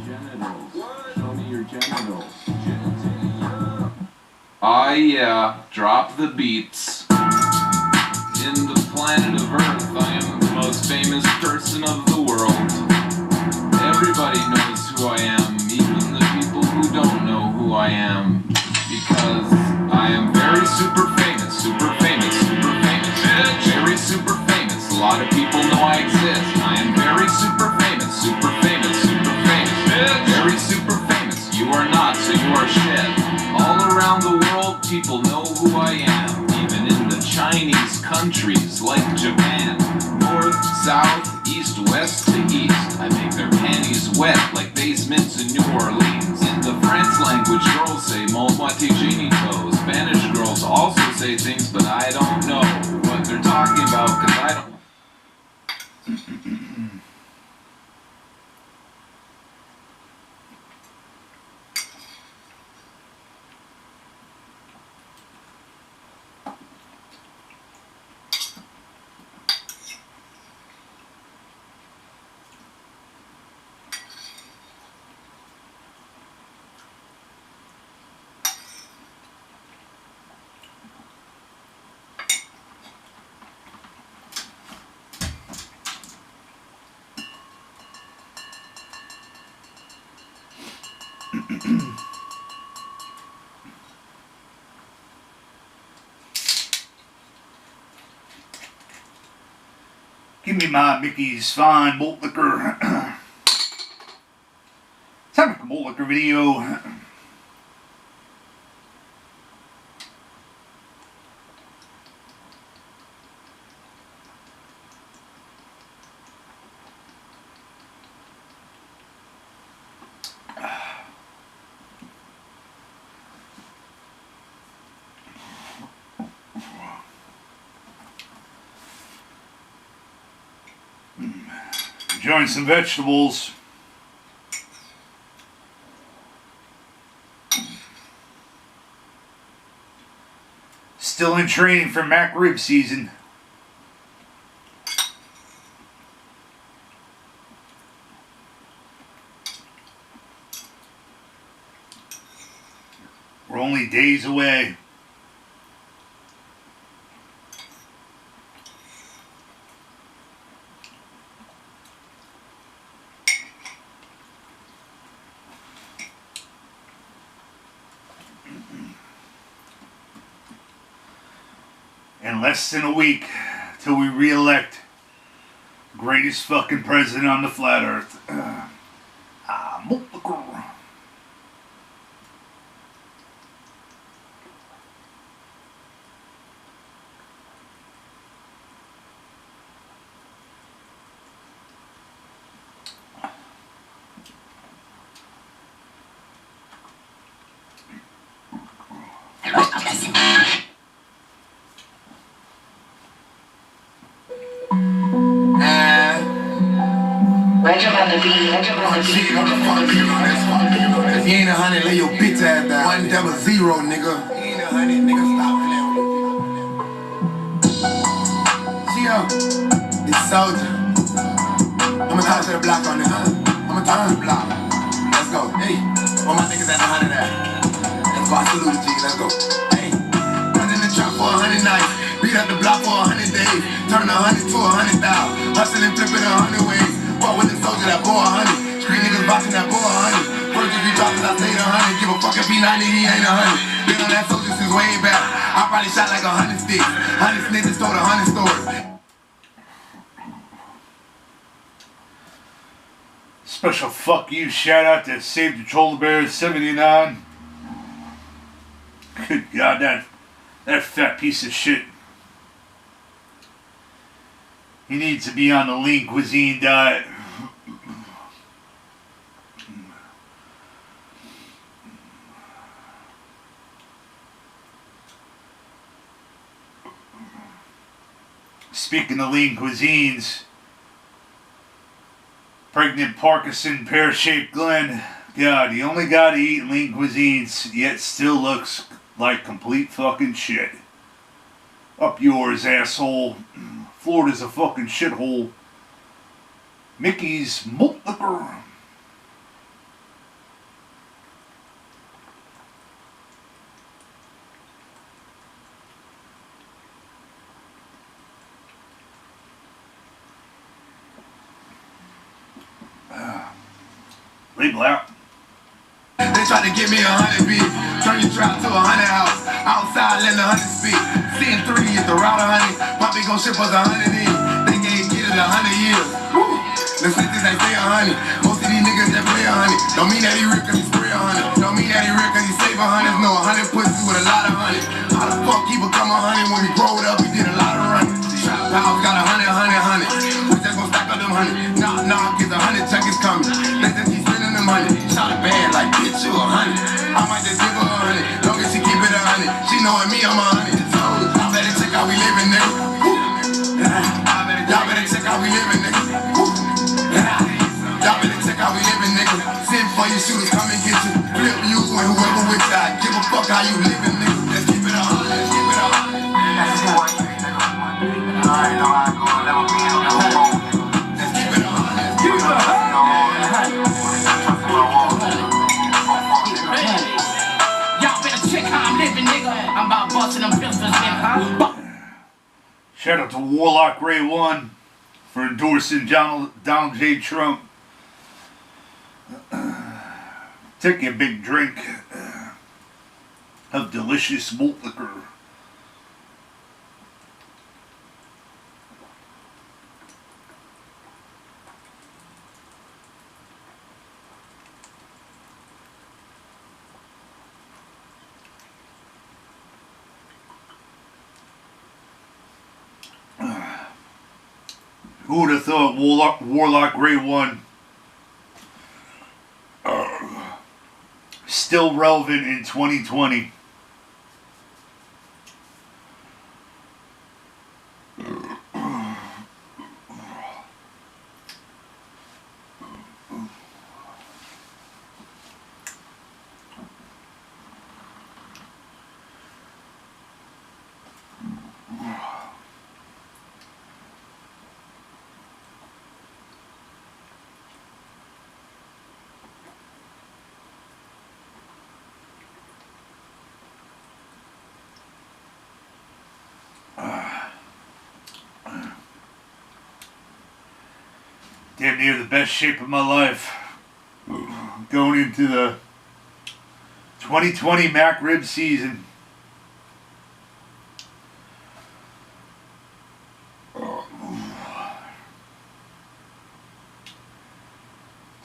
genitals. Show me your genitals. Ah, yeah. Drop the beats. In the planet of Earth, I am the most famous person of the world. Everybody knows who I am, even the people who don't know who I am. Because I am very super famous, super famous, super famous. Very super famous. A lot of people know I exist. I am very super famous, super famous, super famous. Very super famous. You are not, so you are shit. All around the world, people know who I am. Even in the Chinese countries like Japan. North, south, east, west to east. I make their panties wet like basements in New Orleans. In the French language, girls say mon moitié génito. Spanish girls also say things, but I don't know what they're talking about because I don't. Give me my Mickey's Fine Malt Liquor. Time to make a Malt Liquor video. Enjoying some vegetables. Still in training for mac rib season. We're only days away. In less than a week till we re-elect greatest fucking president on the flat earth. Malt Liquor. If you ain't 100, lay your bitch ass down. 100, nigga. You ain't 100, nigga, stop playing with me. It's soldier. I'ma talk to the block on this. I'ma talk to the block. Let's go. Hey, where my niggas at the 100 at? Let's go. I salute the G. Let's go. Hey, run in the trap for 100 nights. Beat up the block for 100 days. Turn 100 to 100,000. Hustle and flip it 100 ways. Walk with the soldier that bore 100. Street niggas boxing that bore 100. First if you drop it, I stayed 100. Give a fuck if he 90, he ain't 100. Been on that soldier since way back. I probably shot like 100 sticks. 100 snitches told 100 stories. Special fuck you shout out to Save the Troll Bear 79. Good God, that fat piece of shit. He needs to be on the lean cuisine diet. Speaking of lean cuisines, pregnant Parkinson pear-shaped Glenn. God, he only got to eat lean cuisines, yet still looks like complete fucking shit. Up yours, asshole. Florida's a fucking shithole. Mickey's Malt Liquor. Label out. They tried to give me 100 beat, turn your trap to 100 house. Outside, letting 100 speak. Seeing 3 is the route of honey. Poppy gon' ship us 100 in. They gave kids 100 years. Woo. The sisters they stay 100. Most of these niggas that play 100. Don't mean that he real cause he spray 100. Don't mean that he real cause he save 100. No, 100 pussies with a lot of honey. How the fuck he become 100 when we growed up? We did a lot of running. Trap house got 100, 100. We just gon' stack up them 100. Knock, get the 100 check is coming. They just keep spending them 100. Shot a band like bitch, you 100. I might just give her 100. Long as she keep it 100. She knowin' me, I'm 100. So y'all better check how we living, nigga. Y'all better check how we living, nigga. Y'all better check how we living, nigga. Send for your shooters, come and get you. Flip you and whoever with you. I give a fuck how you living, nigga. Let's keep it 100. Let's keep it 100. That's just what you nigga. I already know how I go. Never be on no phone. Let's keep it 100. Let's keep it 100. Y'all better check how I'm living, nigga. I'm about busting them pistols, nigga. Shout out to Warlock Ray 1 for endorsing Donald J. Trump. Take a big drink of delicious malt liquor. Who would have thought Warlock Ray 1 still relevant in 2020? Damn near the best shape of my life. Going into the 2020 Mac Rib season. It's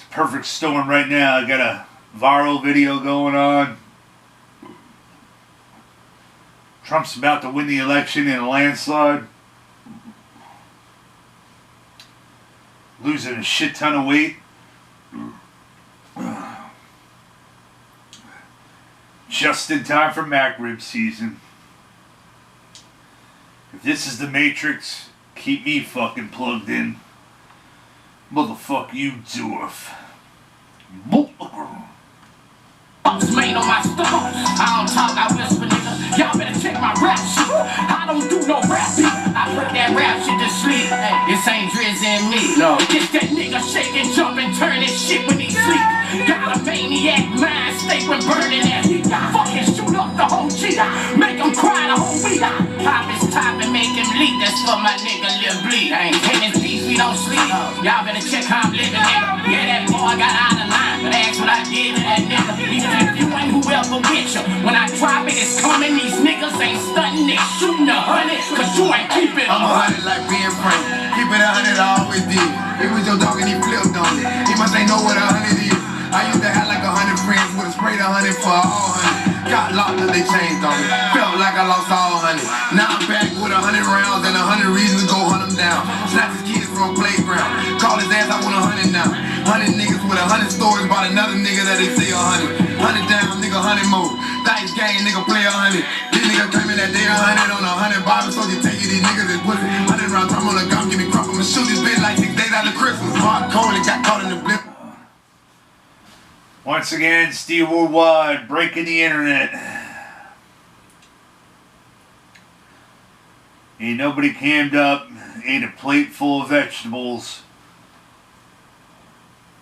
a perfect storm right now. I got a viral video going on. Trump's about to win the election in a landslide. Losing a shit ton of weight. Just in time for Mac Rib season. If this is the Matrix, keep me fucking plugged in. Motherfuck you, Dwarf. Malt Liquor. Made on my stomach. I don't talk, I whisper, nigga. Y'all better check my rap shit. I don't do no rapping. I put that rap shit to sleep. Hey, this ain't Drizzy and me. No. It's that nigga shaking, jumping, turning shit when he sleep. Got a maniac mind state when burning that heat. Fucking shoot up the whole G. Make him cry the whole week. Pop his top and make him leak. That's for my nigga Lil Bleed. I ain't hitting these, we don't sleep. Y'all better check how I'm living, nigga. Yeah, that boy got out of line. But ask what I did to that nigga. Even if you ain't whoever with you. When I drop it, it's coming. These niggas ain't stunting, they shooting 100. Cause you ain't keep it. I'm 100 like being frank. Keep it 100, I always did. It was your dog and he flipped on it. He must ain't know what 100 is. I used to have like 100 friends with a sprayed 100 for all 100. Got locked up, they changed on me. Felt like I lost all 100. Now I'm back with 100 rounds and 100 reasons to go hunt them down. Snatch his kids from a playground. Call his ass, I want 100 now. 100 niggas with 100 stories about another nigga that they say 100. 100 down, nigga, 100 more. Dice game, nigga, play 100. These niggas claiming that they 100 on 100 Bible, so you take it, these niggas is pussy. 100 round drum on the gun, give me crop, I'ma shoot this bitch like 6 days out of Christmas. Hard cold and got caught in the blip. Once again, Steve Worldwide breaking the internet. Ain't nobody cammed up, ate a plate full of vegetables.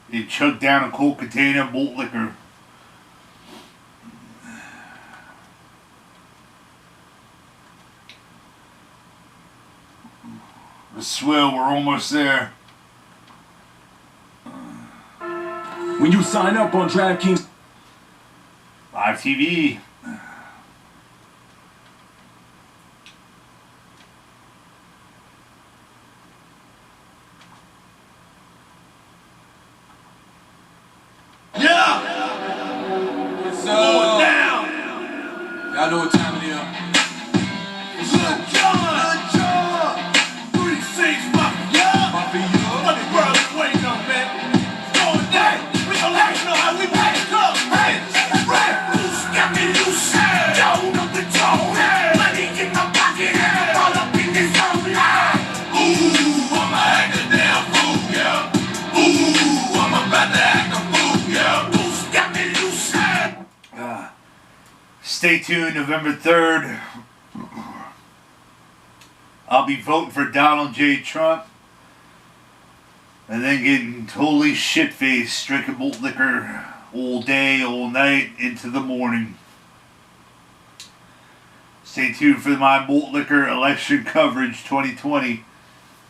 They chugged down a cold container of malt liquor. The swill, we're almost there. When you sign up on DraftKings Live TV. So, y'all know what time it is. Stay tuned, November 3rd. I'll be voting for Donald J. Trump. And then getting totally shit-faced, drinking malt liquor all day, all night, into the morning. Stay tuned for my Malt Liquor election coverage 2020.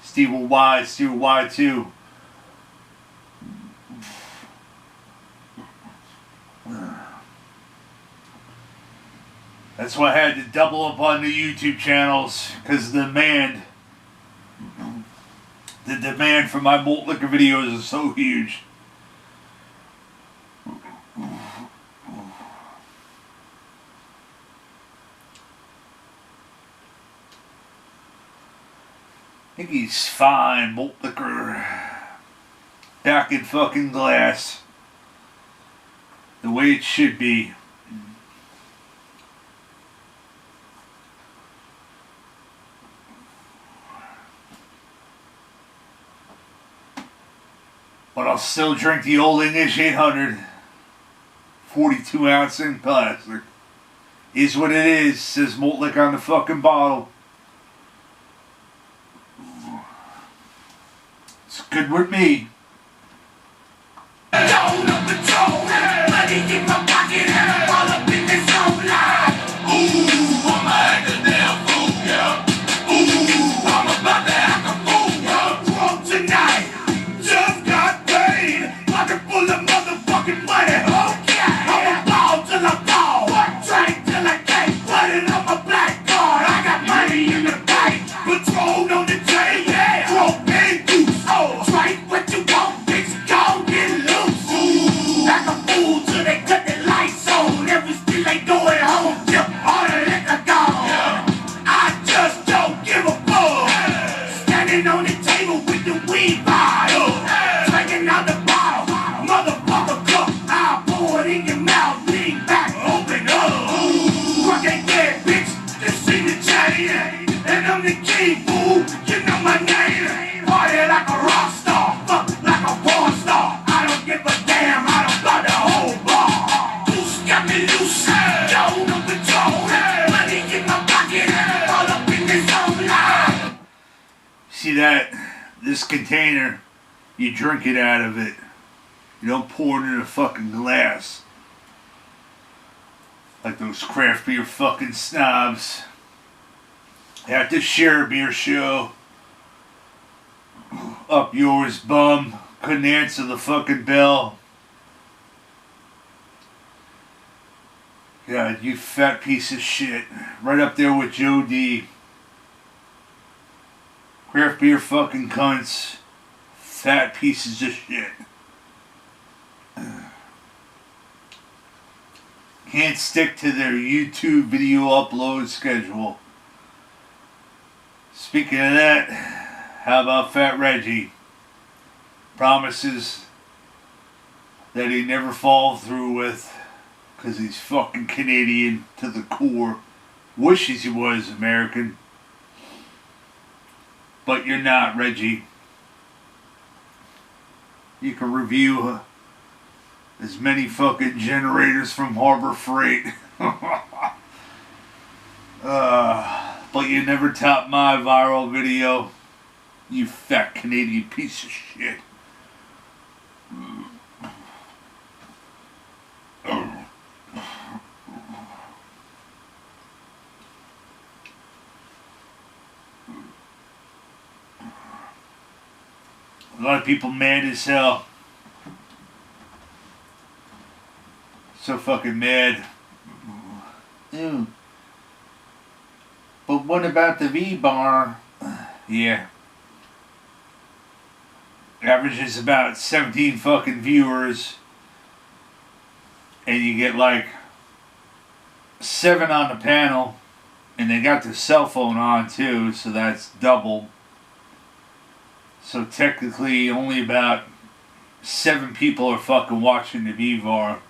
Steve Y, Steve Y2. That's why I had to double up on the YouTube channels, because the demand for my Malt Liquor videos is so huge. I think he's fine, Malt Liquor. Back in fucking glass. The way it should be. But I'll still drink the old English 800. 42 ounce in plastic. Is what it is, says Malt Liquor on the fucking bottle. It's good with me. See that? This container, you drink it out of it. You don't pour it in a fucking glass. Like those craft beer fucking snobs. At the Share Beer Show. Up yours, bum. Couldn't answer the fucking bell. God, you fat piece of shit. Right up there with Joe D. Craft beer fucking cunts. Fat pieces of shit. Can't stick to their YouTube video upload schedule. Speaking of that, how about Fat Reggie? Promises that he never fall through with, because he's fucking Canadian to the core. Wishes he was American. But you're not, Reggie. You can review as many fucking generators from Harbor Freight. But you never top my viral video. You fat Canadian piece of shit. A lot of people mad as hell fucking mad. Ew. But what about the V-Bar? Yeah. Averages about 17 fucking viewers. And you get like 7 on the panel. And they got their cell phone on too, so that's double. So technically only about 7 people are fucking watching the V-Bar.